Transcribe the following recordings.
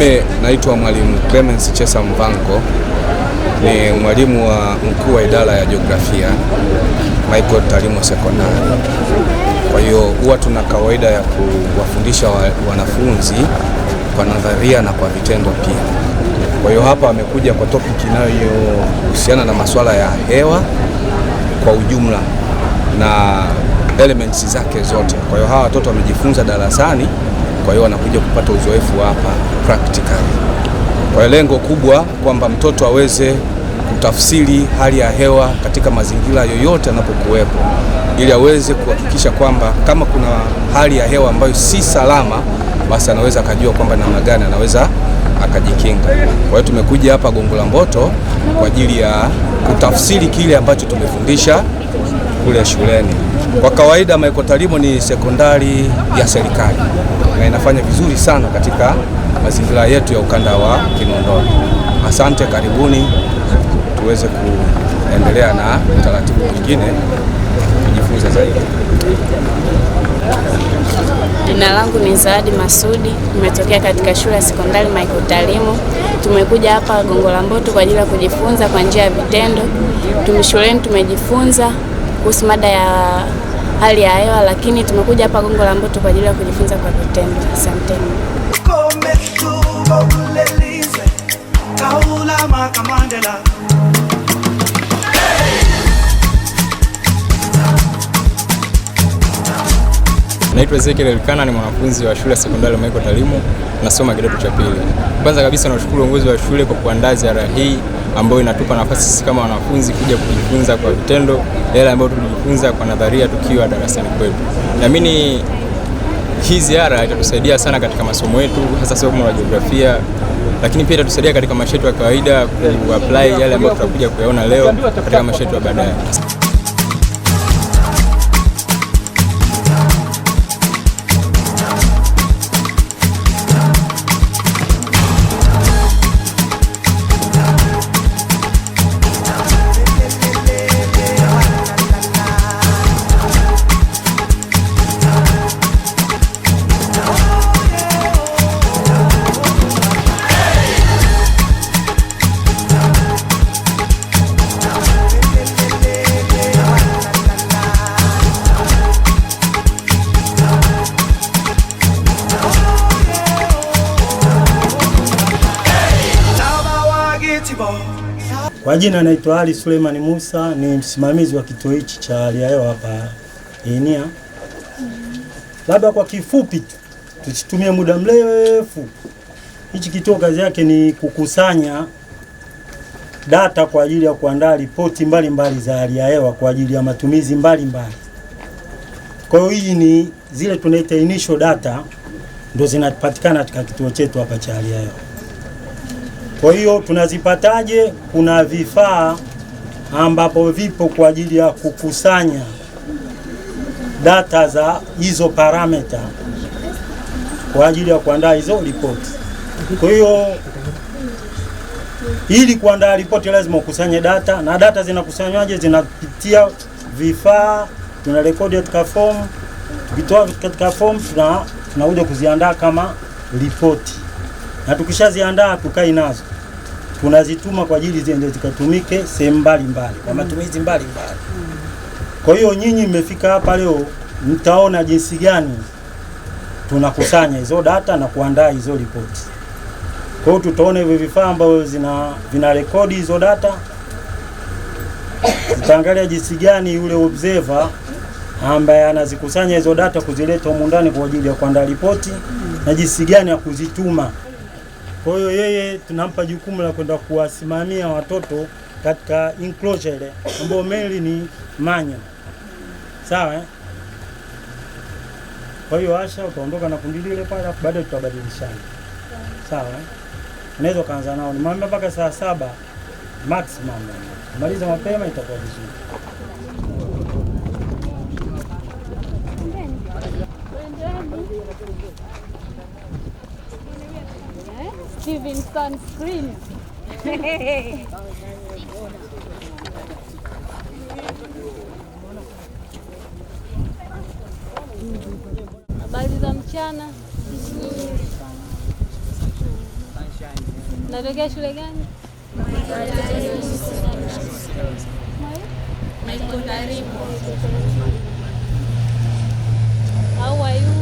Mimi naitwa Mwalimu Clemens Chesa Mvango, ni mwalimu wa mkuu wa idara ya jiografia Michael Tarimo Sekondari. Kwa hiyo huwa tuna kawaida ya kuwafundisha wanafunzi kwa nadharia na kwa vitendo pia. Kwa hiyo hapa amekuja kwa topic inayohusiana na masuala ya hewa kwa ujumla na elements zake zote. Kwa hiyo hawa watoto wamejifunza darasani, kwa hiyo wanakuja kupata uzoefu hapa practically. Kwa hiyo lengo kubwa kwamba mtoto aweze kutafsiri hali ya hewa katika mazingira yoyote anapokuwepo, ili aweze kuhakikisha kwamba kama kuna hali ya hewa ambayo si salama, basi anaweza akajua kwamba namna gani anaweza akajikinga. Kwa hiyo tumekuja hapa Gongo la Mboto kwa ajili ya kutafsiri kile ambacho tumefundisha kule shuleni. Kwa kawaida Michael Tarimo ni sekondari ya serikali na inafanya vizuri sana katika mazingira yetu ya ukanda wa Kinondoni. Asante, karibuni tuweze kuendelea na taratibu nyingine kujifunza zaidi. Jina langu ni Zawadi Masudi, nimetokea katika shule ya sekondari Michael Tarimo. Tumekuja hapa Gongo la Mboto kwa ajili ya kujifunza kwa njia ya vitendo. Shuleni tumejifunza kuhusu mada ya hali ya hewa, lakini tumekuja hapa Gongo la Mboto kwa ajili ya kujifunza kwa vitendo. Asanteni. Naitwa Ezekiel Elkana, ni mwanafunzi wa shule ya sekondari Michael Tarimo, nasoma kidato cha pili. Kwanza kabisa nashukuru uongozi wa shule kwa kuandaa ziara hii ambayo inatupa nafasi sisi kama wanafunzi kuja kujifunza kwa vitendo yale ambayo tulijifunza kwa nadharia tukiwa darasani kwetu. Naamini hii ziara itatusaidia sana katika masomo yetu, hasa somo la jiografia, lakini pia itatusaidia katika maisha yetu ya kawaida ku-apply yale ambayo tutakuja kuyaona leo katika maisha yetu ya baadaye. Kwa jina naitwa Ali Suleiman Musa, ni msimamizi wa kituo hichi cha hali ya hewa hapa Inia. Labda kwa kifupi tusitumie muda mrefu. Hichi kituo kazi yake ni kukusanya data kwa ajili ya kuandaa ripoti mbalimbali za hali ya hewa kwa ajili ya matumizi mbalimbali. Kwa hiyo hii ni zile tunaita initial data ndio zinapatikana katika kituo chetu hapa cha hali ya hewa. Kwa hiyo tunazipataje? Kuna vifaa ambapo vipo kwa ajili ya kukusanya data za hizo parameter kwa ajili ya kuandaa hizo ripoti. Kwa hiyo ili kuandaa ripoti lazima ukusanye data, na data zinakusanywaje? Zinapitia vifaa, tunarekodi katika form, tukitoa katika form tunakuja kuziandaa kama ripoti. Na tukishaziandaa tukai nazo, tunazituma kwa ajili ziende zikatumike sehemu mbalimbali kwa matumizi mbalimbali. Kwa hiyo nyinyi mmefika hapa leo, mtaona jinsi gani tunakusanya hizo data na kuandaa hizo ripoti. Kwa hiyo tutaona hivyo vifaa ambavyo vina rekodi hizo data. Tutaangalia jinsi gani yule observer ambaye anazikusanya hizo data kuzileta humu ndani kwa ajili ya kuandaa ripoti na jinsi gani ya kuzituma. Kwa hiyo yeye tunampa jukumu la kwenda kuwasimamia watoto katika enclosure ile ambayo mainly ni manya. Sawa eh? Kwa hiyo Asha utaondoka na kundi lile pale, alafu baadaye tutabadilishana. Sawa eh? Unaweza kaanza nao. Nimwambia mpaka saa 7 maximum. Maliza mapema itakuwa vizuri. Steven sunscreen. Habari za mchana. Natokea shule gani? How are you?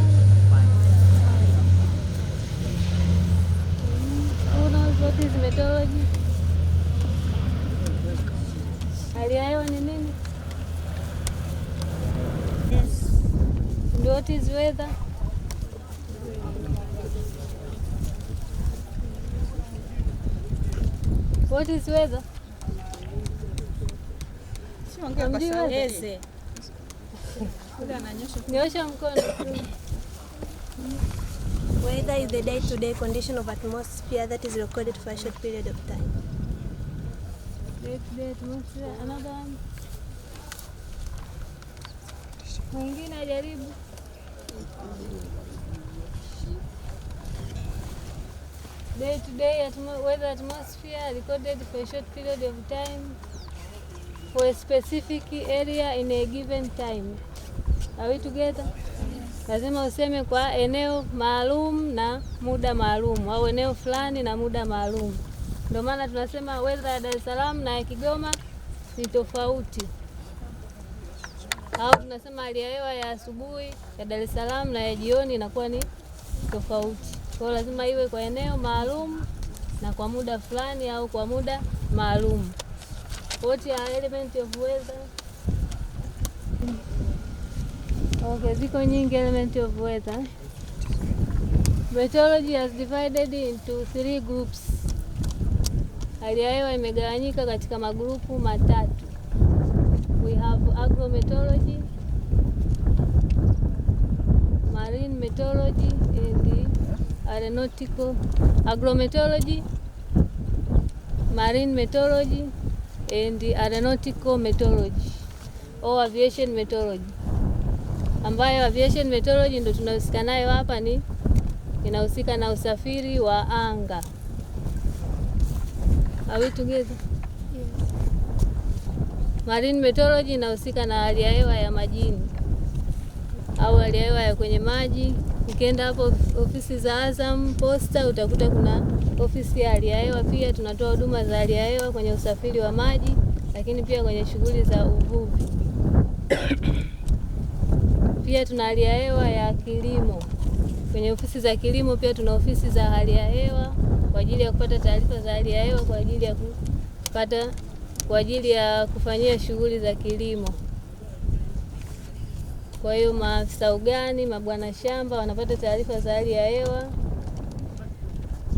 Who knows what is meteorology? Hali ya hewa ni nini? Yes. And what is weather? What is weather? Nyosha mkono. Weather is the day-to-day condition of atmosphere that is recorded for a short period of time. Day-to-day atmosphere. Another one. Mwingine ajaribu. Day-to-day weather atmosphere recorded for a short period of time for a specific area in a given time. Are we together? Lazima useme kwa eneo maalum na muda maalum, au eneo fulani na muda maalum. Ndio maana tunasema weather ya Dar es Salaam na ya Kigoma ni tofauti, au tunasema hali ya hewa ya asubuhi ya Dar es Salaam na ya jioni inakuwa ni tofauti. Kwa hiyo lazima iwe kwa eneo maalum na kwa muda fulani au kwa muda maalum. What are element of weather? Okay, ziko nyingi element of weather. Meteorology has divided into 3 groups. Hali ya hewa imegawanyika katika magrupu matatu. We have agrometeorology, marine meteorology and aeronautical. Agrometeorology, marine meteorology and aeronautical meteorology or aviation meteorology, ambayo aviation meteorology ndio tunahusika nayo hapa, ni inahusika na usafiri wa anga. Are we together? Yes. Marine meteorology inahusika na hali ya hewa ya majini au hali ya hewa ya kwenye maji. Ukienda hapo ofisi za Azam Posta utakuta kuna ofisi ya hali ya hewa. Pia tunatoa huduma za hali ya hewa kwenye usafiri wa maji, lakini pia kwenye shughuli za uvuvi. Pia tuna hali ya hewa ya kilimo. Kwenye ofisi za kilimo pia tuna ofisi za hali ya hewa kwa ajili ya kupata taarifa za hali ya hewa kwa ajili ya kufanyia shughuli za kilimo. Kwa hiyo maafisa ugani, mabwana shamba wanapata taarifa za hali ya hewa,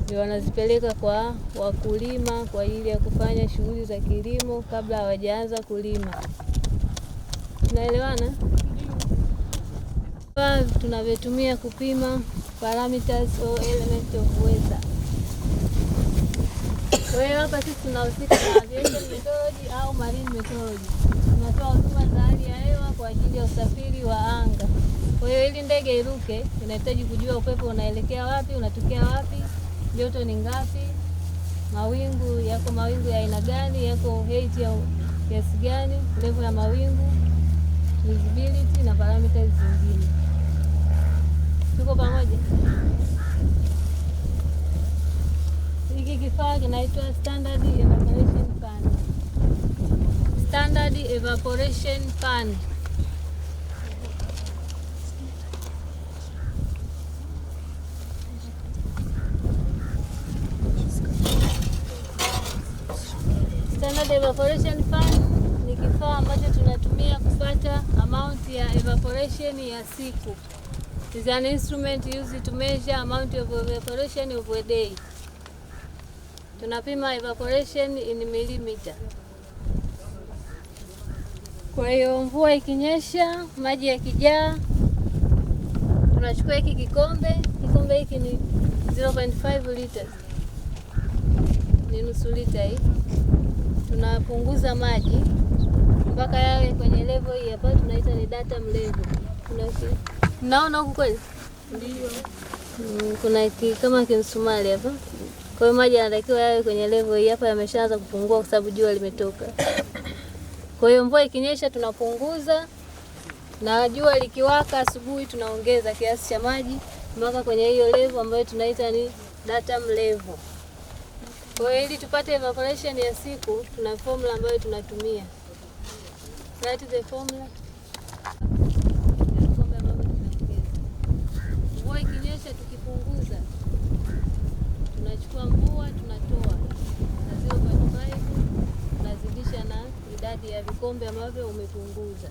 ndio wanazipeleka kwa wakulima kwa ajili ya kufanya shughuli za kilimo kabla hawajaanza kulima. Tunaelewana? Tunavyotumia kupima parameters or element of weather. Kwa hiyo hapa sisi tunahusika na aviation meteorology au marine meteorology. Tunatoa huduma za hali ya hewa kwa ajili ya usafiri wa anga. Kwa hiyo ili ndege iruke inahitaji kujua upepo unaelekea wapi, unatokea wapi, joto ni ngapi, mawingu ya aina gani, yako height ya kiasi gani, level ya mawingu, visibility na parameters zingine. Tuko pamoja? Hiki kifaa kinaitwa standard evaporation fan. Standard evaporation fan. Standard evaporation fan ni kifaa ambacho tunatumia kupata amount ya evaporation ya siku. It's an instrument used to measure amount of evaporation of a day. Tunapima evaporation in millimeter. Kwa hiyo mvua ikinyesha, maji yakijaa, tunachukua hiki kikombe hiki ni 0.5 liters. Ni nusu lita hii. Tunapunguza maji mpaka yawe kwenye level hii hapa tunaita ni datum level. Mnaona huko kweli? Ndio. Kuna kama kimsumari hapa. Kwa hiyo maji yanatakiwa yawe kwenye level hii hapa, yameshaanza kupungua kwa sababu jua limetoka. Kwa hiyo mvua ikinyesha tunapunguza, na jua likiwaka asubuhi tunaongeza kiasi cha maji mpaka kwenye hiyo level ambayo tunaita ni datum level. Kwa hiyo ili tupate evaporation ya siku, tuna formula ambayo tunatumia. That is the formula. Mvua ikinyesha tukipunguza, tunachukua mvua tunatoa na 0.5 tunazidisha na idadi ya vikombe ambavyo umepunguza,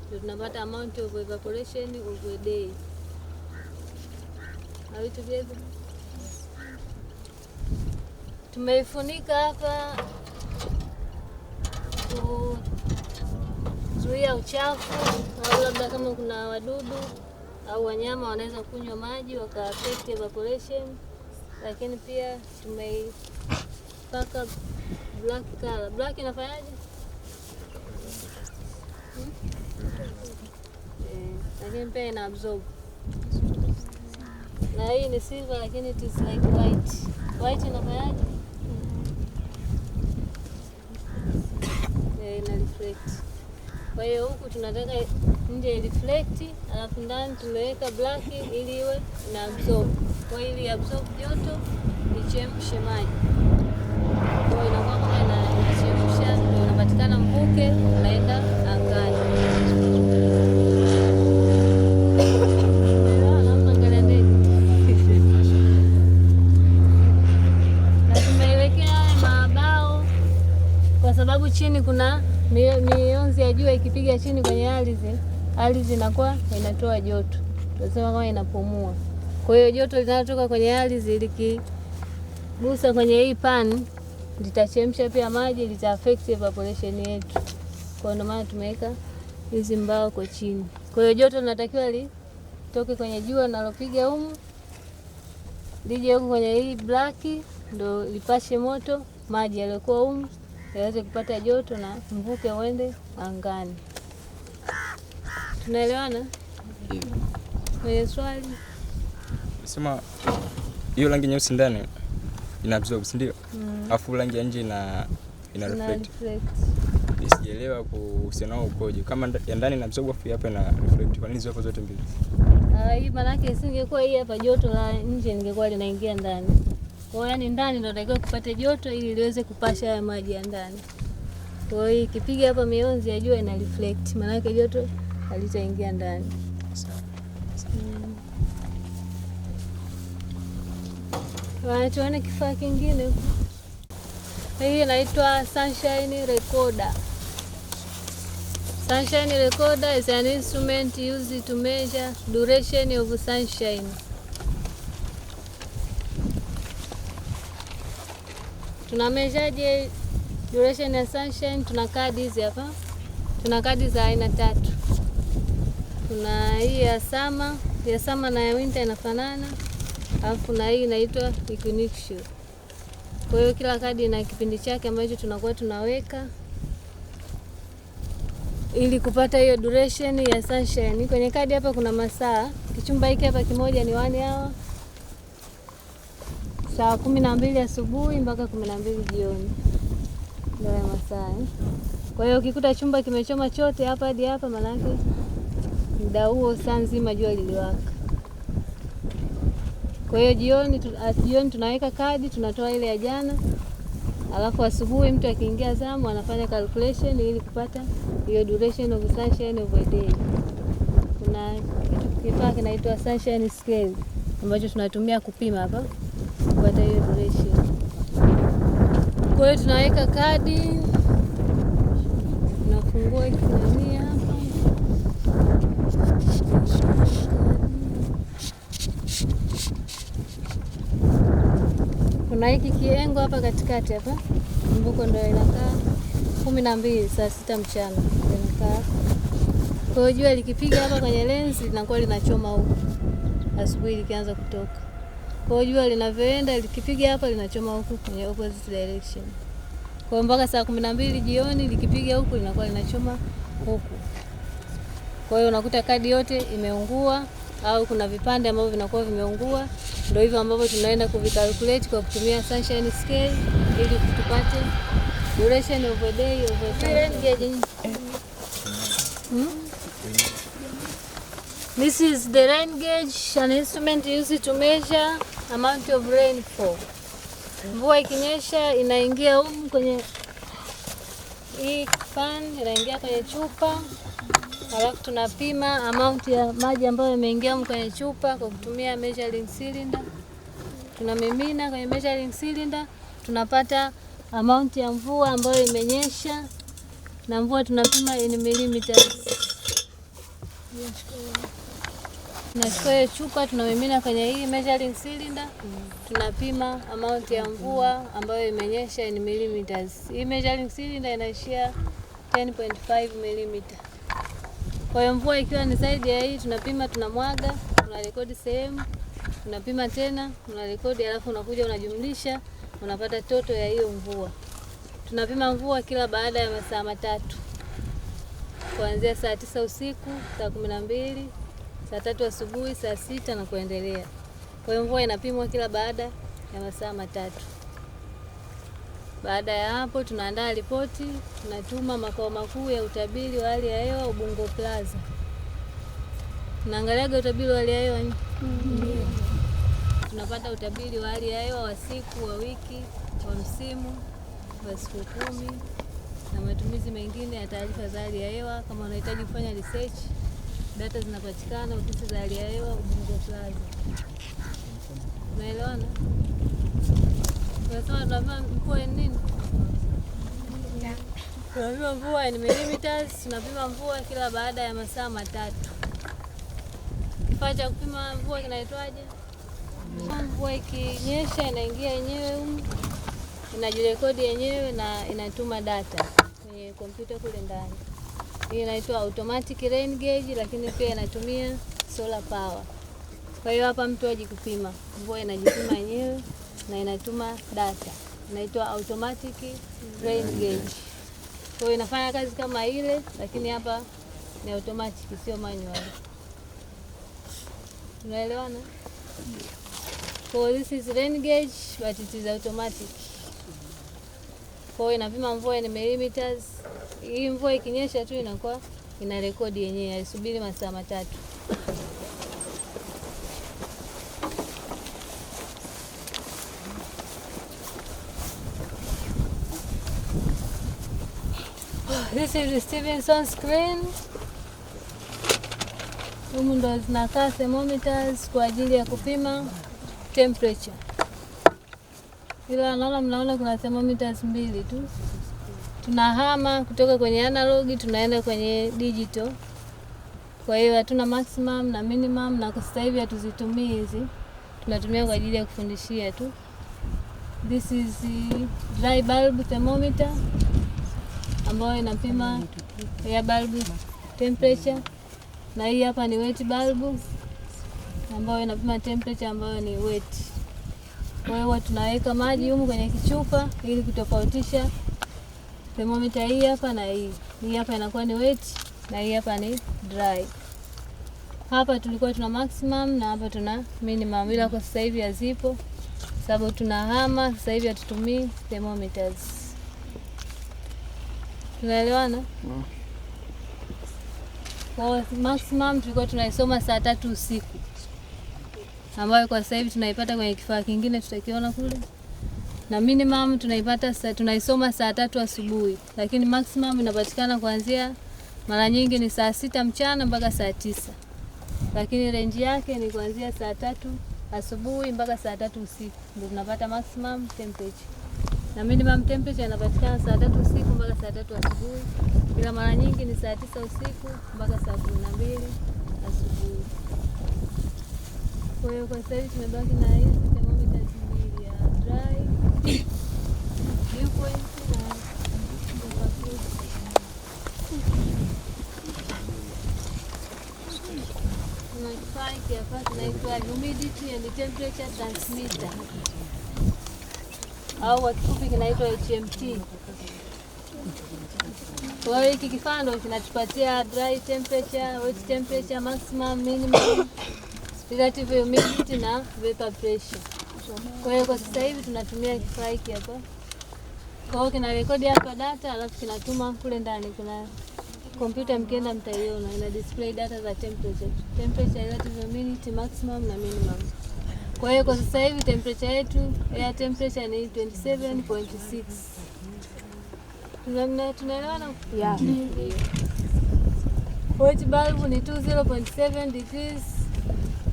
ndio tunapata amount of evaporation of a day. Are we together? Tumeifunika hapa kuzuia uchafu, au labda kama kuna wadudu au wanyama wanaweza kunywa maji waka affect evaporation. Lakini pia tumeipaka black color. Black inafanyaje? Lakini pia ina absorb. Na hii ni silver lakini it is like white. White inafanyaje? Ina reflect. Kwa hiyo huku tunataka nje reflect, alafu ndani tumeweka black ili iwe na absorb. Kwa hiyo ili absorb joto ichemshe maji. Kwa hiyo inakuwa kama inachemsha, ndio unapatikana mvuke unaenda angani. Na tumeiwekea mabao kwa sababu chini kuna mionzi ya jua ikipiga chini kwenye ardhi inakuwa inatoa joto. Tunasema kama inapumua. Kwa hiyo joto linalotoka kwenye ardhi likigusa kwenye hii pan litachemsha pia maji, lita affect evaporation yetu. Kwa hiyo maana tumeweka hizi mbao kwa chini. Kwa hiyo joto linatakiwa litoke kwenye jua linalopiga humu lije huko kwenye hii black, ndio lipashe moto maji yaliyokuwa humu yaweze kupata joto na mvuke uende angani. Tunaelewana? Mwenye swali? Sema hiyo rangi nyeusi ndani ina absorb, si ndio? Afu rangi ya nje ina reflect. Sijaelewa kuhusiana nao ukoje. Kama ya ndani ina absorb afu hapa ina reflect. Kwa nini zipo zote mbili? Hii maana yake isingekuwa hii hapa joto la nje lingekuwa linaingia ndani. Kwa hiyo yani ndani ndio natakiwa kupata joto ili liweze kupasha haya maji ya ndani. Kwa hiyo ikipiga hapa mionzi ya jua ina reflect, maana yake joto halitaingia ndani. Tuone kifaa kingine. Hii inaitwa sunshine recorder. Sunshine recorder is an instrument used to measure duration of sunshine. Tuna measure duration ya sunshine. Tuna kadi hizi hapa. Tuna kadi za aina 3. Kuna hii ya summer na ya winter inafanana. Alafu na hii inaitwa equinoctial. Kwa hiyo kila kadi ina kipindi chake ambacho tunakuwa tunaweka ili kupata hiyo duration ya sunshine. Kwenye kadi hapa kuna masaa. Kichumba hiki hapa kimoja ni 1 hour. Saa 12 asubuhi mpaka 12 jioni. Ndio masaa. Kwa hiyo ukikuta chumba kimechoma chote hapa hadi hapa, maana yake muda huo saa nzima jua liliwaka. Kwa hiyo jioni tunaweka kadi, tunatoa ile ya jana. Alafu asubuhi mtu akiingia zamu anafanya calculation ili kupata hiyo duration of sunshine of a day. Kuna kifaa kinaitwa sunshine scale ambacho tunatumia kupima hapa kupata hiyo duration. Kwa hiyo tunaweka kadi, tunafungua kinani hapa. Kuna hiki kiengo hapa katikati hapa. Mbuko ndio inakaa 12 saa 6 mchana inakaa. Kwa hiyo jua likipiga hapa kwenye lens linakuwa linachoma huko asubuhi likianza kutoka. Kwa hiyo jua linavyoenda likipiga hapa linachoma huko kwenye opposite direction. Kwa hiyo mpaka saa 12 jioni likipiga huko linakuwa linachoma huko. Kwa hiyo unakuta kadi yote imeungua au kuna vipande ambavyo vinakuwa vimeungua. Ndio hivyo ambavyo tunaenda kuvikalculate kwa kutumia sunshine scale ili tupate duration of a day of a rain gauge. This is the rain gauge, an instrument used to measure amount of rainfall. Mvua ikinyesha inaingia humu kwenye hii pan, inaingia kwenye chupa, halafu tunapima amount ya maji ambayo yameingia humu kwenye chupa kwa kutumia measuring cylinder. Tunamimina kwenye measuring cylinder, tunapata amount ya mvua ambayo imenyesha, na mvua tunapima in millimeters. Tunachukua hiyo chupa tunamimina kwenye hii measuring cylinder, tunapima amount ya mvua ambayo imenyesha in millimeters. Hii measuring cylinder inaishia 10.5 mm. Kwa hiyo mvua ikiwa ni zaidi ya hii tunapima, tunamwaga, tunarekodi sehemu, tunapima tena, tunarekodi, alafu unakuja unajumlisha, unapata toto ya hiyo mvua. Tunapima mvua kila baada ya masaa 3. Kuanzia saa 9 usiku, saa 12, saa 3 asubuhi, saa 6 na kuendelea. Kwa hiyo mvua inapimwa kila baada ya masaa 3. Baada ya hapo tunaandaa ripoti, tunatuma makao makuu ya utabiri wa hali ya hewa Ubungo Plaza. Tunaangalia utabiri wa hali ya hewa. Tunapata utabiri wa hali ya hewa wa siku, wa wiki, wa msimu, wa siku 10 na matumizi mengine ya taarifa za hali ya hewa. Kama unahitaji kufanya research, data zinapatikana ofisi za hali ya hewa Ubungo Plaza. Unaelewana? Tunasema tunapima mvua ni nini? Tunapima mvua ni millimeters, tunapima mvua kila baada ya masaa 3. Kifaa cha kupima mvua kinaitwaje? Mvua ikinyesha inaingia yenyewe humu, inajirekodi yenyewe na inatuma data kwenye kompyuta kule ndani. Hii inaitwa automatic rain gauge, lakini pia inatumia solar power. Kwa hiyo hapa mtu aje kupima, mvua inajipima yenyewe na inatuma data. Inaitwa automatic rain gauge. Kwa hiyo inafanya kazi kama ile, lakini hapa ni automatic, sio manual. Unaelewana? So this is rain gauge but it is automatic. Kwa hiyo inapima mvua ni millimeters. Hii mvua ikinyesha tu inakuwa ina rekodi yenyewe, haisubiri masaa 3. This is the Stevenson screen. Humu ndo zinakaa thermometers kwa ajili ya kupima temperature. Ila mnaona kuna thermometers 2 tu. Tunahama kutoka kwenye analog tunaenda kwenye digital. Kwa hiyo hatuna maximum na minimum, na kwa sasa hivi hatuzitumii hizi. Tunatumia kwa ajili ya kufundishia tu. This is the dry bulb thermometer ambayo inapima air bulb temperature, na hii hapa ni wet bulb ambayo inapima temperature ambayo ni wet. Kwa hiyo tunaweka maji humu kwenye kichupa ili kutofautisha thermometer hii hapa na hii. Hii hapa inakuwa ni wet na hii hapa ni dry. Hapa tulikuwa tuna maximum na hapa tuna minimum, ila kwa sasa hivi hazipo sababu tunahama, sasa hivi hatutumii thermometers. Tunaelewana? Kwa maximum tulikuwa tunaisoma saa 3 usiku, ambayo kwa sasa hivi tunaipata kwenye kifaa kingine tutakiona kule, na minimum tunaisoma saa 3 asubuhi, lakini maximum inapatikana kuanzia mara nyingi ni saa 6 mchana mpaka saa 9, lakini range yake ni kuanzia saa 3 asubuhi mpaka saa 3 usiku ndio tunapata maximum temperature, na minimum temperature inapatikana saa 3 usiku mpaka saa 3 asubuhi, ila mara nyingi ni saa 9 usiku mpaka saa 12 asubuhi. Kwa hiyo kwa sasa tumebaki na hizi thermometers 2 ya dry dew point na kuna kifaa hiki hapa kinaitwa humidity and temperature transmitter, au kwa kifupi kinaitwa HMT. Kwa hiyo hiki kifaa ndio kinatupatia dry temperature, wet temperature, maximum, minimum, relative humidity na vapor pressure. Kwa hiyo kwa sasa hivi tunatumia kifaa hiki hapa. Kwa hiyo kina rekodi hapa data, alafu kinatuma kule ndani. Kuna kompyuta mkienda mtaiona, ina display data za temperature, relative humidity, maximum na minimum. Kwa Kwa hiyo kwa sasa hivi temperature yetu, air temperature ni 27.6. Tunaelewana? Yeah. White bulb ni 20.7 degrees.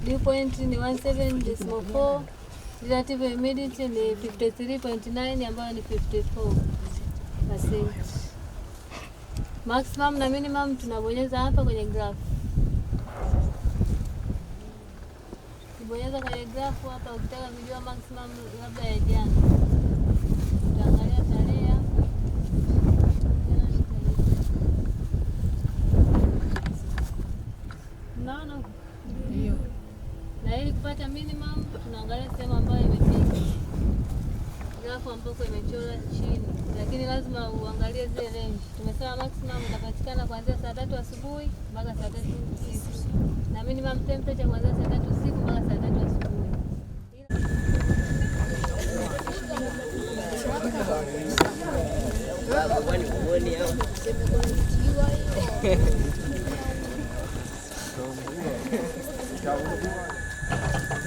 Dew point ni 17.4. Relative humidity ni 53.9 ambayo ni 54%. Maximum na minimum tunabonyeza hapa kwenye graph. Bonyeza kwenye graph hapa ukitaka kujua maximum labda ya jana. Utaangalia tarehe hapa. Naona ndio. Na ili kupata minimum tunaangalia sehemu ambayo imepita. Graph ambayo imechora chini. Lakini lazima uangalie zile range. Tumesema maximum inapatikana kuanzia saa 3 asubuhi mpaka saa 3 usiku. Na minimum temperature kuanzia saa 3 usiku mpaka saa 3 asubuhi.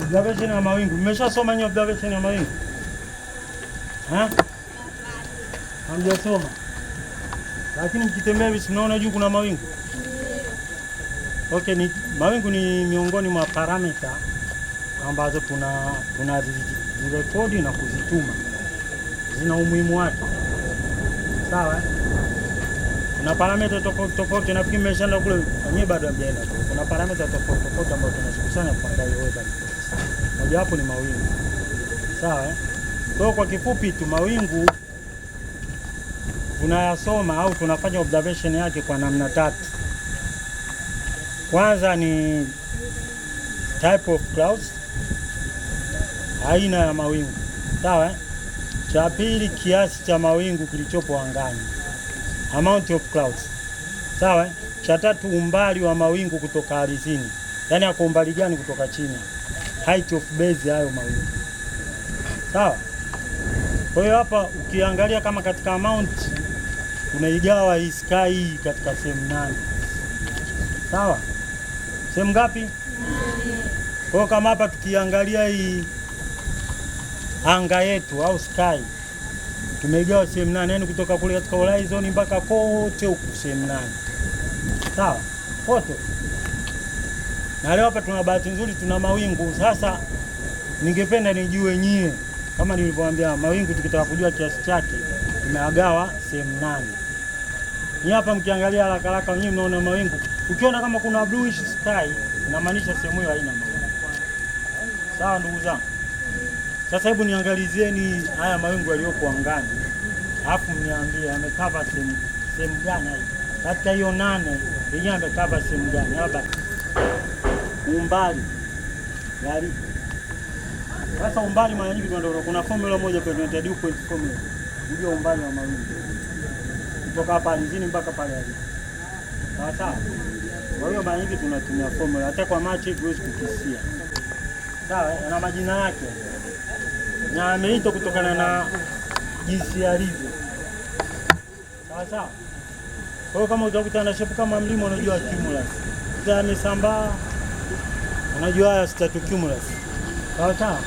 Observation ya mawingu. Mmeshasoma nyinyi observation ya mawingu? Hamjasoma. Lakini mkitembea hivi mnaona juu kuna mawingu. Okay, mawingu ni miongoni mwa parameter ambazo tunazirekodi na kuzituma. Zina umuhimu wake. Sawa? Kuna parameter tofauti nafikiri mmeshaenda kule, nyinyi bado hamjaenda. Kuna parameter tofauti ambazo tunashughulika kuangalia weather reports. Moja wapo ni mawingu. Sawa? Kwa kifupi tu mawingu tunayasoma au tunafanya observation yake kwa namna tatu. Kwanza ni type of clouds, aina ya mawingu. Sawa? Cha pili kiasi cha mawingu kilichopo angani, amount of clouds. Sawa? Cha tatu umbali wa mawingu kutoka ardhini, yaani ako umbali gani kutoka chini, height of base hayo mawingu. Sawa? Kwa hiyo hapa ukiangalia kama katika amount unaigawa hii sky katika sehemu 8. Sawa? Sehemu ngapi? Kwa hiyo kama hapa tukiangalia hii anga yetu au sky tumeigawa sehemu 8, yani kutoka kule katika horizon mpaka kote huku sehemu 8. Sawa? Kote. Na leo hapa tuna bahati nzuri tuna mawingu. Sasa ningependa nijue nyie, kama nilivyowaambia mawingu tukitaka kujua kiasi chake tumeagawa sehemu 8. Ni hapa mkiangalia haraka haraka nyinyi mnaona mawingu. Ukiona kama kuna bluish sky inamaanisha sehemu hiyo haina mawingu. Sawa ndugu zangu? Sasa hebu niangalizieni haya mawingu yaliyopo angani. Alafu mniambie yamecover sehemu gani hii? Katika hiyo 8 yenyewe yamecover sehemu gani? Hapa umbali. Yali. Sasa umbali mara nyingi kuna formula moja kwa dew point formula. Ndio umbali wa mawingu. Kutoka hapa ardhini mpaka pale alipo. Sawa? Kwa hiyo mara nyingi tunatumia formula, hata kwa macho huwezi kukisia. Sawa, na majina yake. Na ameitwa kutokana na jinsi alivyo. Sawa? Kwa hiyo kama utakuta na shape kama mlima unajua cumulus. Kama amesambaa unajua haya stratocumulus. Sawa?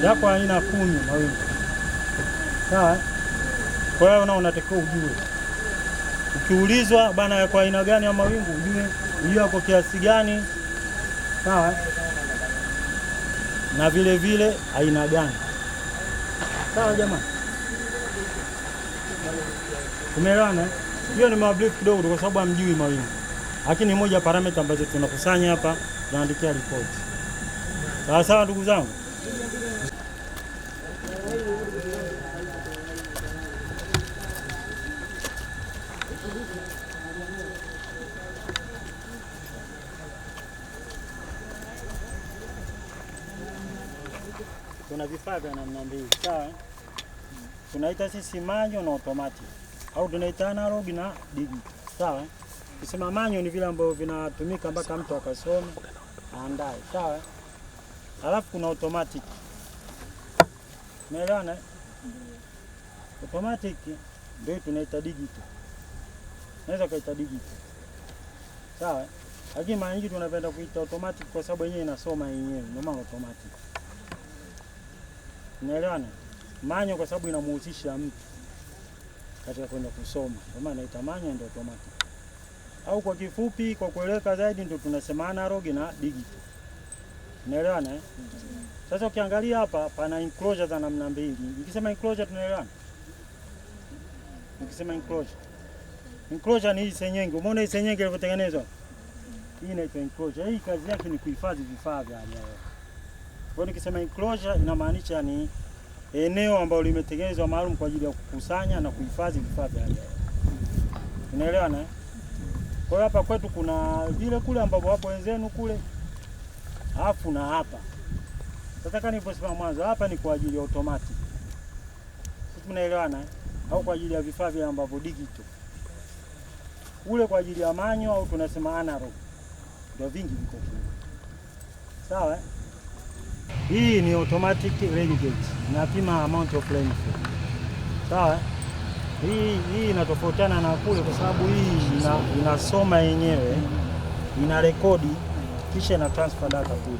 Yako aina 10 mawingu. Sawa? Kwa hiyo unatakiwa ujue. Ukiulizwa bana kwa aina gani ya mawingu ujue kwa kiasi gani. Sawa? Na vile vile aina gani. Sawa jamani? Tumeelewana? Hiyo ni mabrief kidogo kwa sababu hamjui mawingu. Lakini moja parameter ambazo tunakusanya hapa tunaandikia report. Sawa ndugu zangu? Kuna vifaa vya namna mbili. Sawa? Tunaita sisi manual na automatic. Au tunaita analog na digital. Sawa? Kusema manual ni vile ambavyo vinatumika mpaka mtu akasome aandae. Sawa? Alafu kuna automatic. Umeelewana? Automatic ndio tunaita digital. Naweza kaita digital. Sawa? Lakini mara nyingi tunapenda kuita automatic kwa sababu yenyewe inasoma yenyewe, ndio maana automatic. Unaelewana? Manyo kwa sababu inamhusisha mtu katika kwenda kusoma. Kwa maana inaita manyo ndio automatic. Au kwa kifupi kwa kueleweka zaidi ndio tunasema analog na digital. Unaelewana eh? Sasa ukiangalia hapa pana enclosure za namna mbili. Nikisema enclosure tunaelewana? Nikisema enclosure ni hii senyenge. Umeona hii senyenge ilivyotengenezwa? Hii inaitwa enclosure. Hii kazi yake ni kuhifadhi vifaa vya hali ya hewa. Kwa nikisema enclosure inamaanisha ni eneo ambalo limetengenezwa maalum kwa ajili ya kukusanya na kuhifadhi vifaa vya hali ya hewa. Unaelewana eh? Kwa hiyo hapa kwetu kuna vile kule ambapo hapo wenzenu kule. Alafu na hapa. Sasa kama nilivyosema mwanzo, hapa ni kwa ajili ya automatic. Sisi tunaelewana eh? Au kwa ajili ya vifaa vya ambavyo digital. Ule kwa ajili ya manyo au tunasema analog. Ndio vingi viko kule. Sawa eh? Hii ni automatic rain gauge. Inapima amount of rainfall. Sawa eh? Hii inatofautiana na kule kwa sababu hii inasoma yenyewe, ina rekodi kisha ina transfer data kule.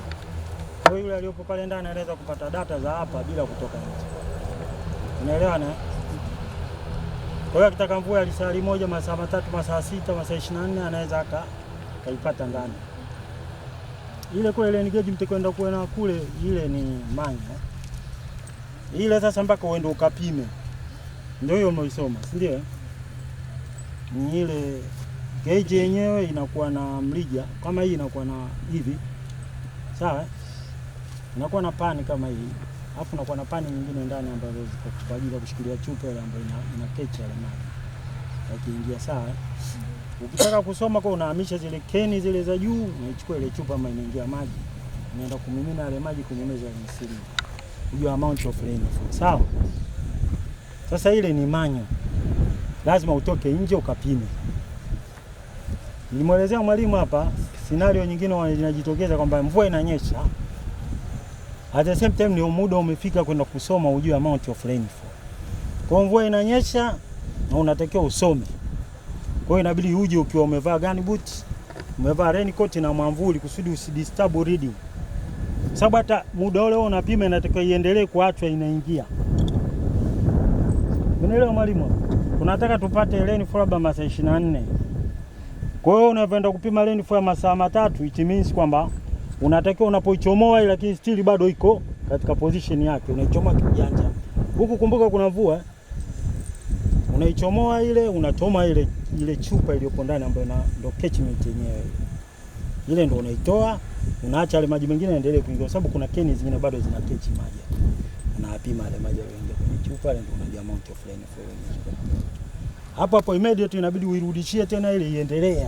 Kwa hiyo yule aliyopo pale ndani anaweza kupata data za hapa bila kutoka nje. Unaelewana? Kwa hiyo akitaka mvua ya lisali moja, masaa 3, masaa 6, masaa 24 anaweza akaipata ndani. Ile kule ile gauge mtakwenda kuona kule ile ni manyo. Ile sasa mpaka uende ukapime. Ndio hiyo unaisoma, si ndio? Ni ile gauge yenyewe inakuwa na mrija kama hii, inakuwa na hivi. Sawa? Inakuwa na pani kama hii. Alafu inakuwa na pani nyingine ndani ambazo ziko kwa ajili ya kushikilia chupa ile ambayo ina catch ile maji. Yakiingia sawa? Ukitaka kusoma kwa unahamisha zile keni zile za juu, unaichukua ile chupa ambayo inaingia maji. Unaenda kumimina ile maji kwenye meza ya msimu. Hiyo amount of rainfall. Sawa? Sasa ile ni manyo. Lazima utoke nje ukapime. Nilimwelezea mwalimu hapa scenario nyingine inajitokeza kwamba mvua inanyesha. At the same time ni muda umefika kwenda kusoma ujue amount of rainfall. Kwa mvua inanyesha na unatakiwa usome. Kwa hiyo inabidi uje ukiwa umevaa gunboot, umevaa raincoat na mwamvuli kusudi usidisturb reading. Sababu hata muda ule unapima inatakiwa iendelee kuachwa inaingia. Unaelewa mwalimu? Tunataka tupate rainfall labda masaa 24. Kwa hiyo unapoenda kupima rainfall masaa 3, it means kwamba unatakiwa unapoichomoa ile lakini still bado iko katika position yake. Unaichomoa kijanja. Huku kumbuka kuna mvua. Unaichomoa ile, unatoma ile chupa iliyopo ndani ambayo ndio catchment yenyewe. Ile ndio unaitoa, unaacha ile maji mengine yaendelee kuingia kwa sababu kuna keni zingine bado zina catch maji. Unapima ile maji yanayoingia kwenye chupa ile ndio unajua amount of rainfall. Hapo immediately inabidi uirudishie tena ile iendelee.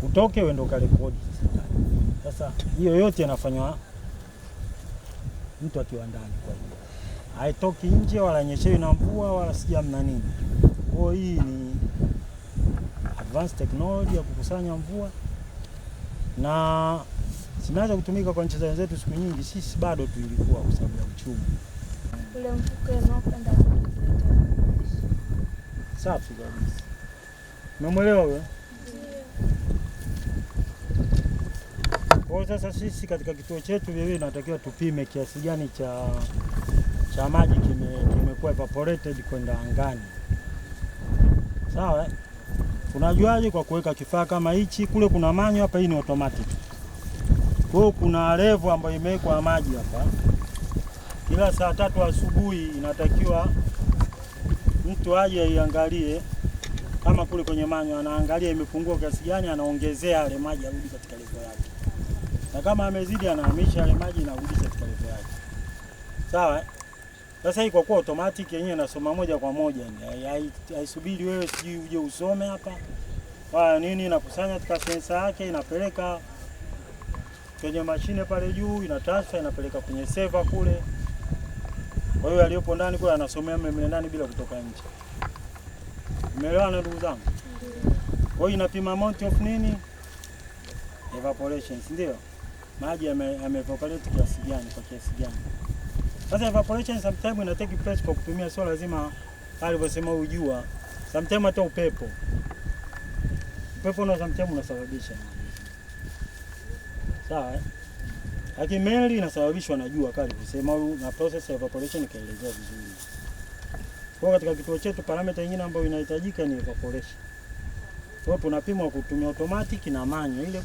Utoke uende ukarekodi. Sasa hiyo yote inafanywa mtu akiwa ndani kwa hiyo. Haitoki nje wala nyeshewi na mvua wala sijamna nini. Kwa hii ni advanced technology ya kukusanya mvua na zinaweza kutumika kwa nchi zetu siku nyingi. Sisi bado tulikuwa kwa sababu ya uchumi. Ule mfuko unaopanda. Safi kabisa. Umemwelewa wewe? Kwa sasa sisi katika kituo chetu vile tunatakiwa tupime kiasi gani cha maji kimekuwa evaporated kwenda angani. Sawa eh? Unajuaje? Kwa kuweka kifaa kama hichi. Kule kuna manyo, hapa hii ni automatic. Kwa hiyo kuna level ambayo imewekwa maji hapa. Kila saa 3 asubuhi inatakiwa mtu aje aiangalie kama kule kwenye manyo anaangalia imepungua kiasi gani, anaongezea yale maji arudi katika level yake. Na kama amezidi anahamisha yale maji na kurudi katika level yake. Sawa eh? Sasa hii kwa kuwa automatic yenyewe inasoma moja kwa moja, haisubiri wewe sijui uje usome hapa. Wala nini, inakusanya katika sensa yake, inapeleka kwenye mashine pale juu, inatransfer inapeleka kwenye server kule. Kwa hiyo aliyopo ndani kule anasomea mle ndani bila kutoka nje. Umeelewana ndugu zangu? Kwa hiyo inapima amount of nini? Evaporation, ndio? Maji yameevaporate kiasi gani kwa kiasi gani? Sasa evaporation sometimes ina take place kwa kutumia, sio lazima alivyosema ujua. Sometimes hata upepo na sometimes unasababisha. Sawa eh? Lakini mainly inasababishwa na jua kali kusema na process ya evaporation ikaelezea vizuri. Kwa katika kituo chetu parameter nyingine ambayo inahitajika ni evaporation. Kwa tunapima kwa kutumia automatic na manual ile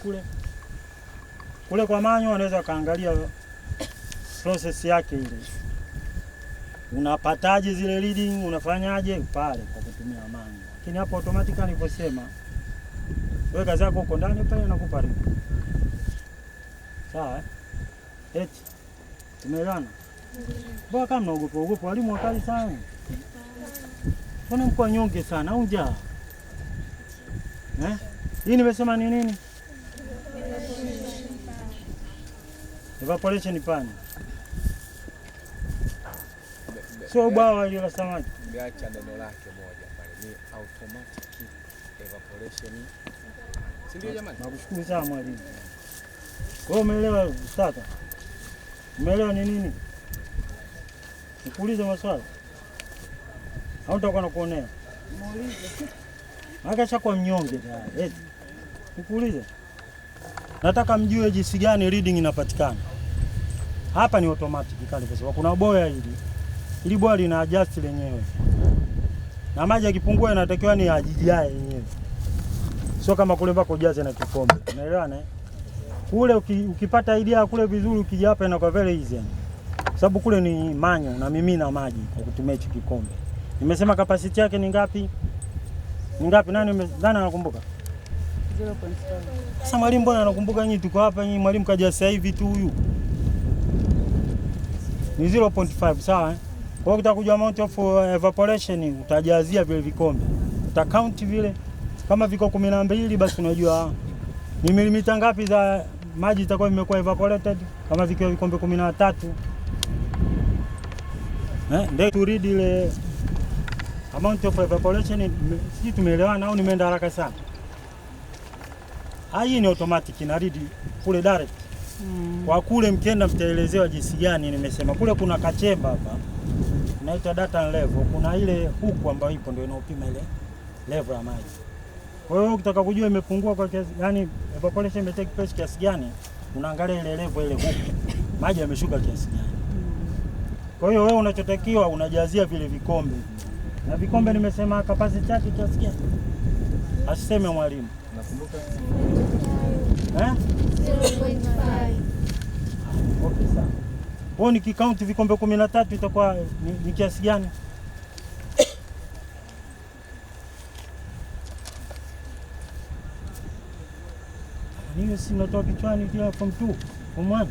kule kwa manual unaweza kaangalia process yake ile. Unapataje zile reading, unafanyaje pale kwa kutumia manual. Lakini hapo automatic nilivyosema wewe kazi yako uko ndani pale nakupa reading. Sawa? Eti tumeelewana? Bwana kama mnaogopa walimu wakali sana. Mbona mko nyonge sana au njaa? Hii nimesema ni nini? Evaporation pan. Sio bwawa ile la samaki. Niacha neno lake moja pale ni automatic evaporation. Si ndio jamani? Nakushukuru sana mwalimu. Kwa hiyo umeelewa ustata? Umeelewa ni nini? Nikuulize maswali. Au utakuwa nakuonea? Muulize. Akasha kwa mnyonge tayari. Nikuulize. Nataka mjue jinsi gani reading inapatikana. Hapa ni automatic kali kwa sababu kuna boya hili. Hili boya lina adjust lenyewe. Na maji yakipungua inatakiwa ni ajijae yenyewe. Sio kama kule mpaka ujaze na kikombe. Unaelewa na? Kule ukipata idea kule vizuri ukija hapa inakuwa very easy. Sababu kule ni manyo na mimina maji kwa kutumia hicho kikombe. Nimesema capacity yake ni ngapi? Ni ngapi? Nani anakumbuka? 0.5. Sasa mwalimu mbona anakumbuka nyinyi tuko hapa nyinyi mwalimu kaja sasa hivi tu huyu. Ni 0.5 sawa? Kwa hiyo utakuja amount of evaporation utajazia vile vikombe. Uta count vile kama viko 12 basi unajua ni milimita ngapi za maji itakuwa imekuwa evaporated kama vikiwa vikombe 13. Ndio to read ile amount of evaporation. Sisi tumeelewana au nimeenda haraka sana? Hii ni automatic ina read kule direct. Kwa kule mkienda mtaelezewa jinsi gani nimesema. Kule kuna kachemba hapa. Inaitwa data level. Kuna ile huku ambayo ipo ndio inaopima ile level ya maji. Kwa hiyo ukitaka kujua imepungua kwa kiasi, yani evaporation imetake place kiasi gani, unaangalia ile level ile huku. Maji yameshuka kiasi gani. Kwa hiyo wewe unachotakiwa unajazia vile vikombe. Na vikombe nimesema capacity yake kiasi gani? Asiseme mwalimu. Nakumbuka? 0.5. Okay sawa. Kwa nikikaunt vikombe 13 itakuwa ni kiasi gani? Niyo si natoa kichwani kila form 2, form 1.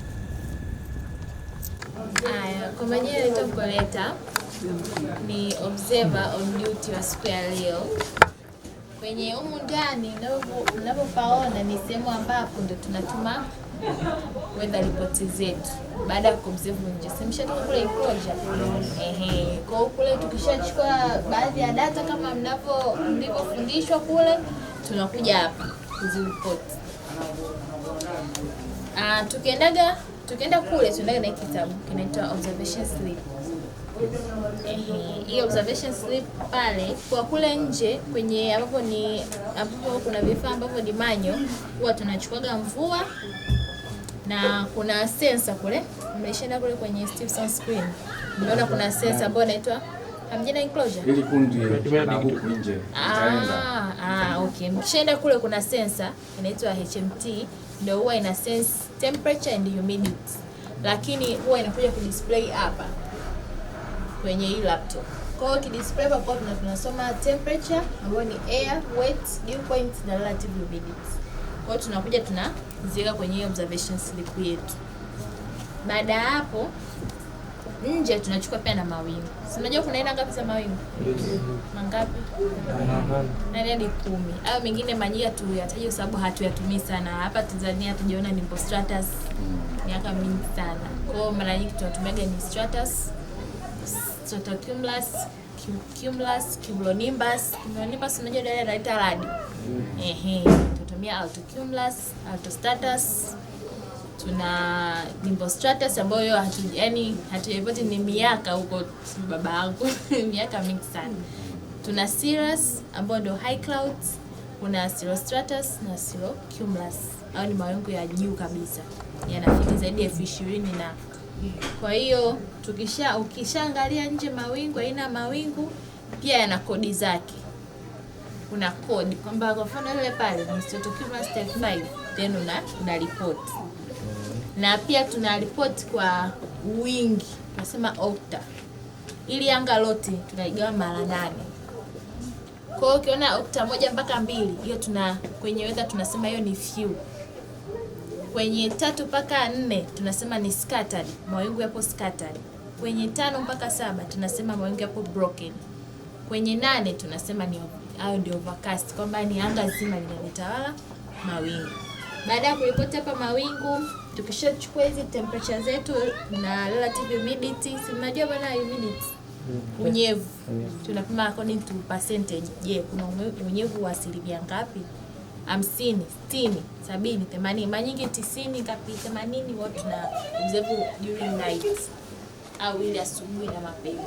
Kwa majina naitwa Koleta, ni observer on duty wa siku ya leo. Kwenye humu ndani mnapopaona ni sehemu ambapo ndo tunatuma weather report zetu baada ya kuobserve nje. Simshatoka kule enclosure. Kwa kule tukishachukua baadhi ya data kama mlivyofundishwa kule, tunakuja hapa kuziripoti. Tukienda kule tunaenda na kitabu kinaitwa observation slip. Hii observation slip pale kwa kule nje kwenye ambapo kuna vifaa ambavyo ni manyo, huwa tunachukuaga mvua na kuna sensor kule. Mmeshaenda kule kwenye Stevenson screen. Mnaona kuna sensor ambayo inaitwa hamjina enclosure. Ili kundi na huku nje. Okay. Mkishaenda kule kuna sensor inaitwa HMT, ndio huwa ina sense temperature and humidity. Lakini huwa inakuja kudisplay hapa kwenye hii laptop. Kwa hiyo kidisplay hapo tunasoma temperature ambayo ni air, wet, dew point na relative humidity. Kwa hiyo tunakuja tunaziweka kwenye observation slip yetu. Baada ya hapo nje tunachukua pia na mawingu. Si unajua kuna aina ngapi za mawingu? Mangapi? 9 hadi 10. Hayo mengine majia tu yataje kwa sababu hatuyatumii sana. Hapa Tanzania tujiona nimbo stratus miaka mingi sana. Kwa hiyo mara nyingi tunatumiaga ni stratus, stratocumulus, cumulus, cumulonimbus. Cumulonimbus unajua ndio inaita radi. Tunatumia altocumulus, altostratus. Tuna nimbostratus ambayo hatujapoti ni miaka huko baba yangu miaka mingi sana. Tuna cirrus ambayo ndio high clouds, kuna cirrostratus na cirrocumulus. Hao ni mawingu ya juu kabisa. yanafika zaidi ya 20,000 na kwa hiyo ukishaangalia nje mawingu, aina mawingu pia yana kodi zake. Kuna kodi kwamba kwa mfano ile pale ni Stratocumulus type 5 then una report. Na pia tuna report kwa wingi, tunasema octa. Ili anga lote tunaigawa mara 8. Kwa hiyo ukiona octa 1 mpaka 2, hiyo kwenye weather tunasema hiyo ni few. Kwenye 3 mpaka 4 tunasema ni scattered, mawingu yapo scattered. Kwenye 5 mpaka 7 tunasema mawingu yapo broken. Kwenye 8 tunasema ni hayo ndio overcast, kwamba ni anga zima linalitawala mawingu. Baada ya kuripoti hapa mawingu, tukishachukua hizi temperature zetu na relative humidity, si mnajua bwana humidity, unyevu. Tunapima according to percentage. Je, kuna unyevu wa asilimia ngapi? 50, 60, 70, 80, mara nyingi 90 ngapi 80 wote tuna observe during night au ile asubuhi na mapema.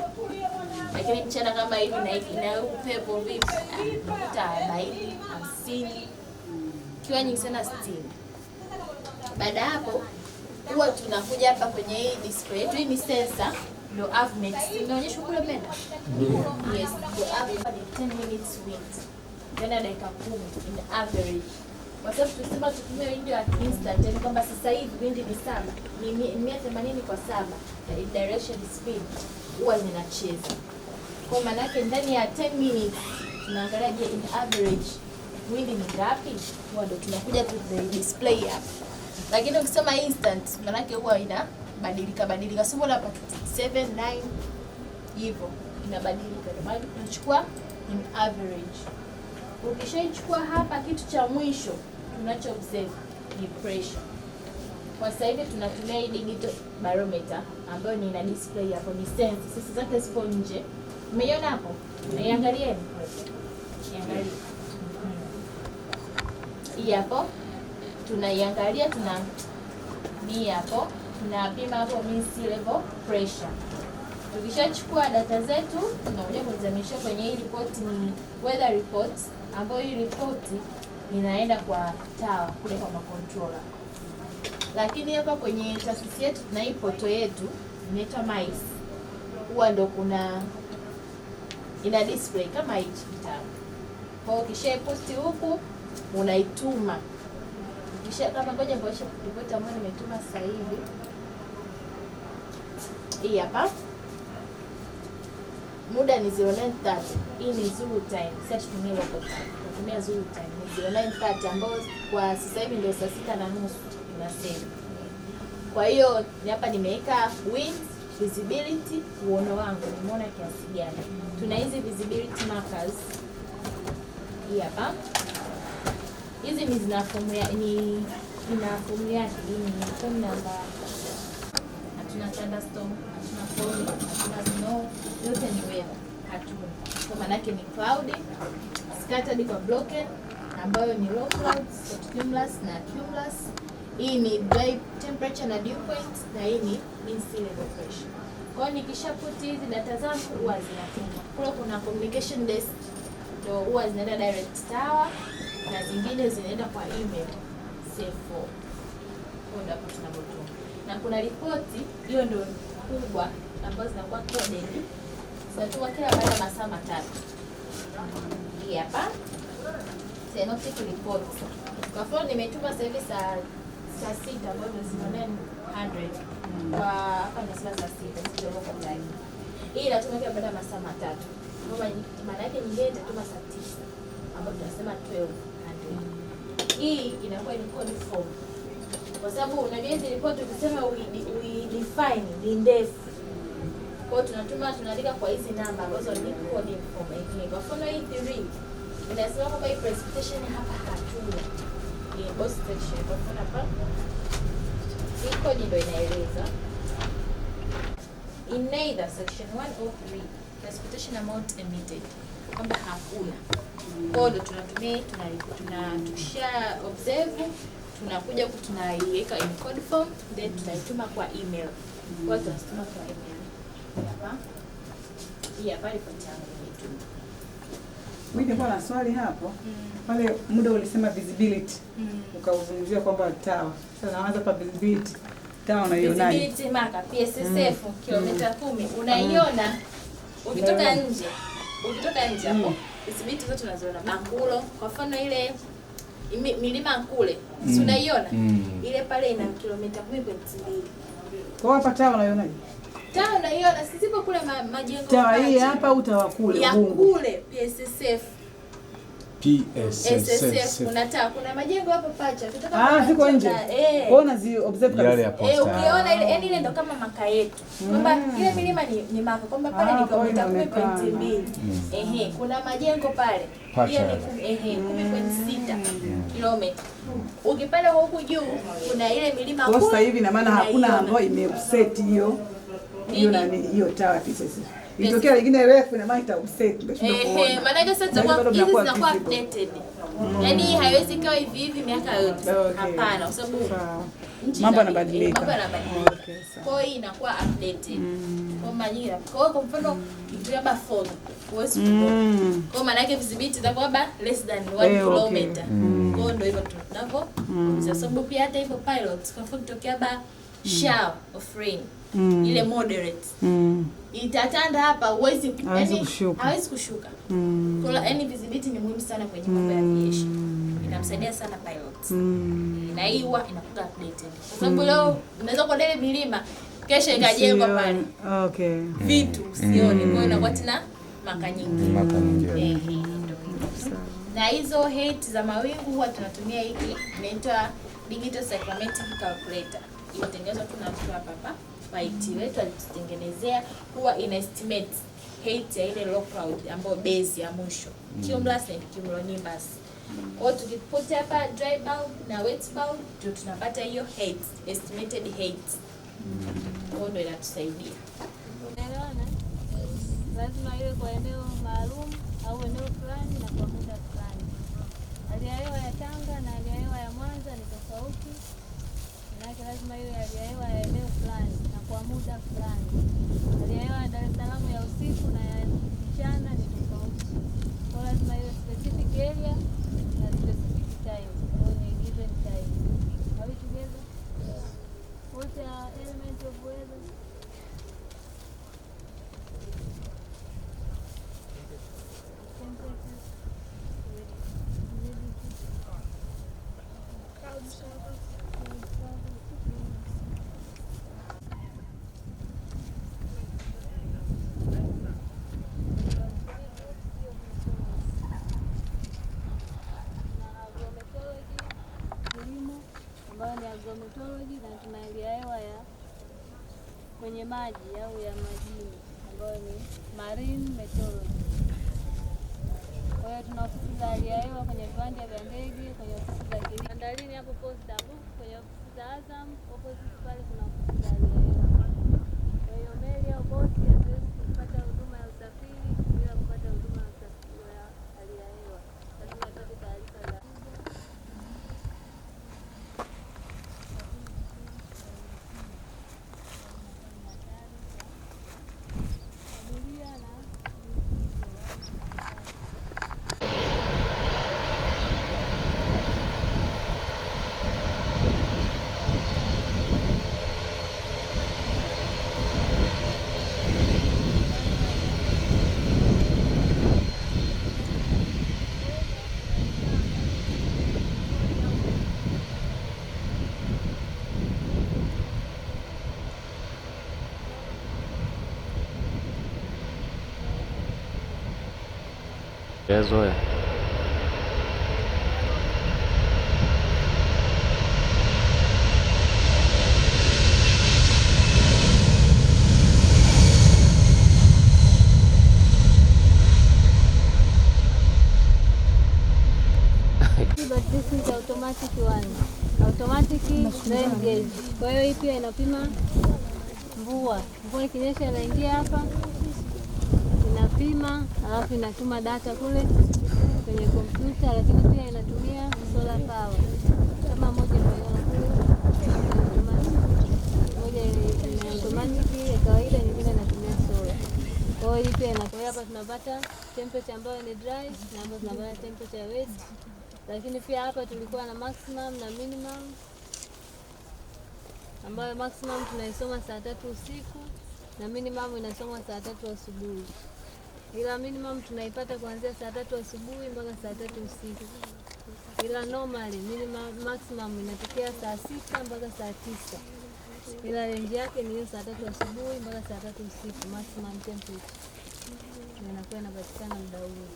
Lakini mchana kama hivi na upepo vipi, unakuta 40, 50, kiwa nyingi sana 60. Baada hapo huwa tunakuja hapa kwenye hii display yetu. Hii ni sensor ndio Avmex. Inaonyesha kule mbele. Yes, ndio hapa ni 10 minutes wind. Tena dakika 10 in average. Kwa sababu tunasema tutumie wind ya instant, yani kwamba sasa hivi wind ni 7, ni 180 kwa 7. Direction speed huwa zinacheza. Kwa maana yake ndani ya 10 minutes tunaangalia je, in average wind ni ngapi? Huwa ndio tunakuja tu display hapa. Lakini ukisema instant maana yake huwa inabadilika. Sio hapa 7 9 hivyo inabadilika. Ndio maana tunachukua in average. Ukishaichukua hapa, kitu cha mwisho tunacho observe ni pressure. Kwa sasa hivi tunatumia hii digital barometer ambayo ni ina display hapo, ni sense. Sisi zake zipo nje. Umeiona hapo? Iangalieni. Iangalie. Hii hapo tunaiangalia, ni hapo tunapima hapo mean sea level pressure. Tukishachukua data zetu tunakuja kuzamisha kwenye hii report, ni weather report, ambayo hii report inaenda kwa tower kule kwa controller. Lakini hapa kwenye taasisi yetu tuna hii poto yetu inaitwa MICE. Huwa ndo ina display kama hichi kitabu. Kwa hiyo kisha posti huku unaituma. Kisha kama ngoja ngoja report ambayo nimetuma sasa hivi. Hii hapa. Muda ni 09:30. Hii ni Zulu time. Sasa tutumie local time. Tunatumia Zulu time. Ni 09:30 ambayo kwa sasa hivi ndio saa 6:30 tunasema. Kwa hiyo hapa nimeweka wind, visibility, uono wangu nimeona kiasi gani. Tuna hizi visibility markers. Hii hapa. Hizi ni ina fomu yake, ni fomu namba. Hatuna thunderstorm, hatuna fall, hatuna snow, yote ni weather. Hatuna. Kwa maana yake ni cloudy, scattered kwa broken, ambayo ni low clouds, cumulus na cumulus. Hii ni dry temperature na dew point, na hii ni mean sea level pressure. Kwa hiyo nikishaput hizi data zangu huwa zinatuma. Kule kuna communication desk ndio huwa zinaenda direct tower, na zingine zinaenda kwa email C4. Kwa hapo tunabotoma. Na kuna ripoti hiyo ndio kubwa ambazo zinakuwa coded. Zinatuma kila baada ya masaa 3. Hii hapa synoptic report. Kwa mfano nimetuma sasa hivi saa 6 ambayo ni 0900. Kwa hapa nasema saa 6 sio local time. Hii inatuma kila baada ya masaa 3. Kwa maana yake nyingine itatuma saa 9 ambayo tunasema 1200. Hii inakuwa ni code form. Kwa sababu unajua hizi report ukisema we define ni ndefu. Kwa hiyo tunaandika kwa hizi namba ambazo ni code form. Kwa mfano hii 3 inasema kwamba hii precipitation hapa hatuna. Ni boss section. Kwa mfano hapa hii code ndio inaeleza in neither section 1 or 3 precipitation amount emitted, kwamba hakuna. Kwa hiyo tunatumia tukisha observe tunakuja huku tunaiweka in code form, then tunaituma kwa email. Kwa hiyo tunatuma kwa email. Hapa. Hii hapa report yangu nimetuma. Mimi nilikuwa na swali hapo. Pale muda ulisema visibility. Ukauzungumzia kwamba tawa. Sasa naanza pa visibility. Tawa unaionaje? Visibility maka PSSF kilomita 10 unaiona ukitoka nje. Ukitoka nje hapo. Visibility zote unaziona. Bangulo, kwa mfano ile milima kule. Si unaiona? Ile pale ina kilomita 10.2. Kwa hapa tawa unaionaje? Tawa unaiona, sisipo kule majengo. Tawa hii hapa au tawa kule? Ya kule PSSF. PSSF. Kuna majengo hapo pacha. Kutoka ziko nje. Kuona zi observe kabisa. Ukiona ile yani ile ndo kama maka yetu. Kwamba ile milima ni maka kwamba pale ni kilomita 10.2. Kuna majengo pale. Ile ni 10.6 kilomita. Ukipanda huku juu kuna ile milima kule. Kwa sasa hivi na maana hakuna ambayo imeset hiyo hiyo tawa PSSF. Itokea lingine refu na maana ita-offset ndio kuona. Maana hizo sasa hizi zinakuwa updated. Yaani haiwezi kawa hivi miaka yote. Hapana, kwa sababu mambo yanabadilika. Okay, sawa. Kwa hiyo inakuwa updated. Kwa maana kwa mfano ikiwa phone huwezi kuona. Kwa maana yake visibility itakuwa less than 1 kilometer. Kwa ndio hivyo tunavyo. Kwa sababu pia hata hivyo pilots kwa mfano tokea shower of rain. Ile moderate. Itatanda hapa hawezi kushuka. Kwa yani visibility ni muhimu sana kwenye mambo ya aviation. Inamsaidia sana pilots. Na hii huwa inakuwa updated. Kwa sababu leo unaweza kuona ile milima kesho ikajengwa pale. Okay. Vitu usione. Kwa hiyo inakuwa tena maka nyingi. Na hizo height za mawingu huwa tunatumia hiki inaitwa digital cyclometric calculator. Imetengenezwa tu na mtu hapa. IT wetu alitutengenezea huwa ina estimate height ya ile low cloud ambayo base ya mwisho cumulus and cumulonimbus. Kwa hiyo tukiputa hapa dry bulb na wet bulb ndio tunapata hiyo height, estimated height. Kwa hiyo inatusaidia. Unaelewana? Lazima iwe kwa eneo maalum au eneo fulani na kwa muda fulani. Hali ya hewa ya Tanga na hali ya hewa ya Mwanza ni tofauti. Maana lazima iwe hali ya hewa ya eneo fulani na kwa muda fulani. Hali ya hewa ya Dar es Salaam ya usiku na ya mchana ni tofauti. Kwa lazima iwe specific area na specific time. Kwa ni given time. Are we together? What are elements of weather? Ambayo ni agrometallurgy na tuna hali ya hewa ya kwenye maji au ya majini ambayo ni marine meteorology. Kwa hiyo tuna ofisi za hali ya hewa kwenye viwanja vya ndege, kwenye ofisi za kilimo. Bandalini hapo posta hapo, kwenye ofisi za Azam, opposite pale kuna ofisi za hali ya hewa. Kwa hiyo meli au boti haiwezi kupata huduma ya usafiri bila kupata huduma ya usafiri wa hali ya hewa. Lazima ipate taarifa za Zoea. But this is automatic one. Automatic rain gauge. Kwa hiyo hii pia inapima mvua. Mvua ikinyesha inaingia hapa. Inapima, alafu inatuma data kule kwenye kompyuta, lakini pia inatumia solar power. Kama moja tunaiona kule automatic. Moja ni automatic ya kawaida, nyingine inatumia solar. Kwa hiyo pia inakuwa hapa tunapata temperature ambayo ni dry na hapa tunapata temperature ya wet. Lakini pia hapa tulikuwa na maximum na minimum, ambayo maximum tunaisoma saa 3 usiku na minimum inasoma saa 3 asubuhi. Ila minimum tunaipata kuanzia saa 3 asubuhi mpaka saa 3 usiku. Ila normally minimum maximum inatokea saa 6 mpaka saa 9. Ila range yake ni hiyo saa 3 asubuhi mpaka saa 3 usiku, maximum temperature inakuwa inapatikana muda huo.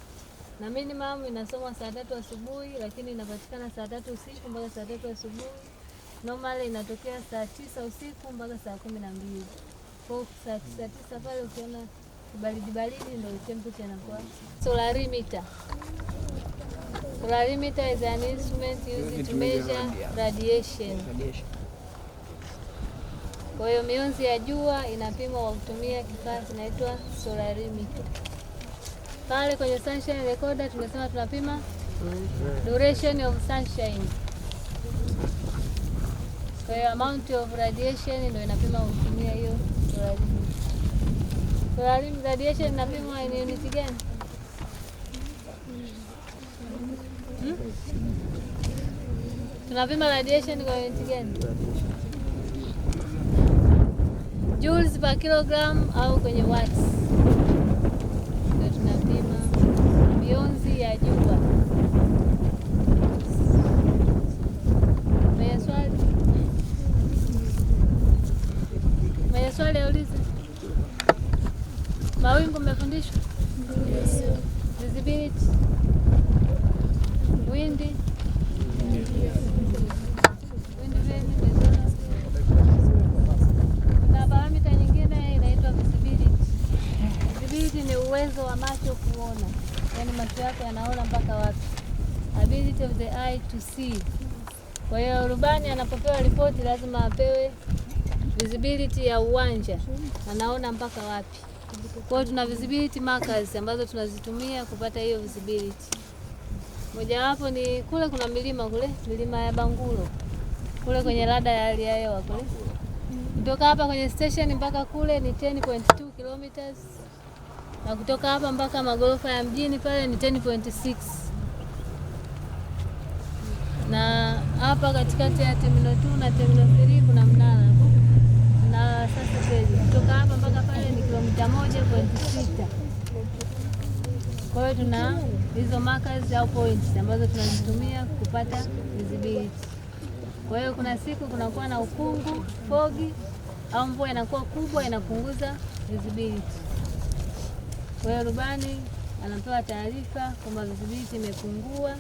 Na minimum inasoma saa 3 asubuhi lakini inapatikana saa 3 usiku mpaka saa 3 asubuhi. Normally inatokea saa 9 usiku mpaka saa 12. Kwa saa 9 pale ukiona baridi ndio temperature inakuwa. Solarimeter. Solarimeter is an instrument used to measure radiation. Kwa hiyo mionzi ya jua inapimwa kwa kutumia kifaa kinaitwa solarimeter. Pale kwenye sunshine recorder tumesema tunapima duration of sunshine. Kwa hiyo amount of radiation ndio inapima kutumia hiyo solarimeter. Solarimeter radiation inapimwa ni unit gani? Tunapima radiation kwa unit gani? Joules per kilogram au kwenye watts. Ndio tunapima mionzi ya jua. Mwenye swali aulize. Mawingu mmefundishwa? Yes. Visibility. Wind. Na paramita nyingine inaitwa visibility. Visibility ni uwezo wa macho kuona. Yaani macho yako yanaona mpaka wapi. Ability of the eye to see. Kwa hiyo rubani anapopewa ripoti lazima apewe visibility ya uwanja, anaona mpaka wapi. Kwa hiyo tuna visibility markers ambazo tunazitumia kupata hiyo visibility. Mojawapo ni kule kuna milima kule, milima ya Bangulo. Kule kwenye rada ya hali ya hewa kule. Kutoka hapa kwenye station mpaka kule ni 10.2 kilometers. Na kutoka hapa mpaka magorofa ya mjini pale ni 10.6. Na hapa katikati ya terminal 2 na terminal 3 kuna mnara hapo. Na sasa kweli kutoka hapa mpaka pale ni kilomita 1.6. Kwa hiyo tuna hizo markers au points ambazo tunazitumia kupata visibility. Kwa hiyo kuna siku kunakuwa na ukungu, fogi au mvua inakuwa kubwa inapunguza visibility. Kwa hiyo rubani anapewa taarifa kwamba visibility imepungua.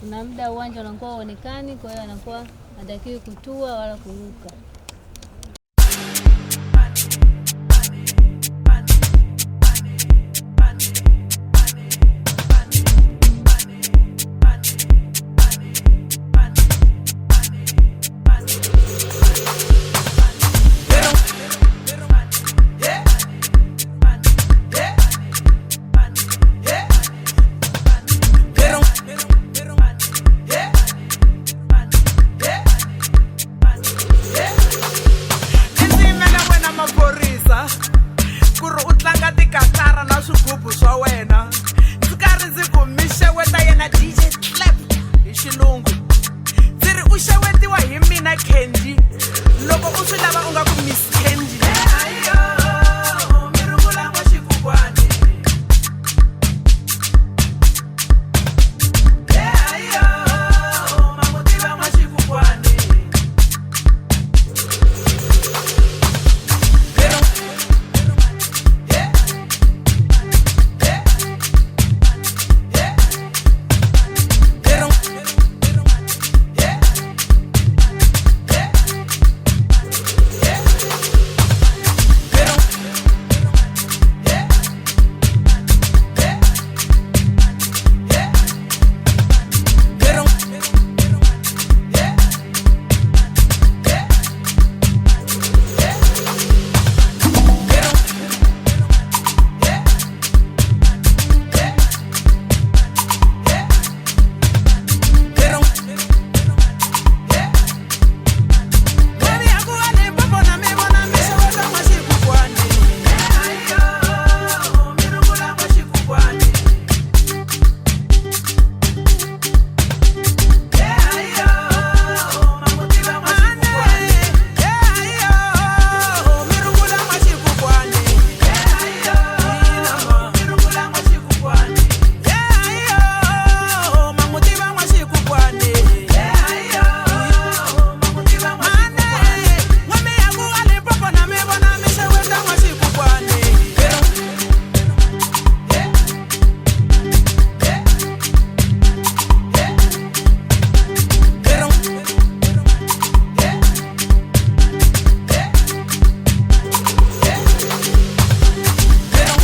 Kuna muda uwanja unakuwa uonekani, kwa hiyo anakuwa hatakiwi kutua wala kuruka.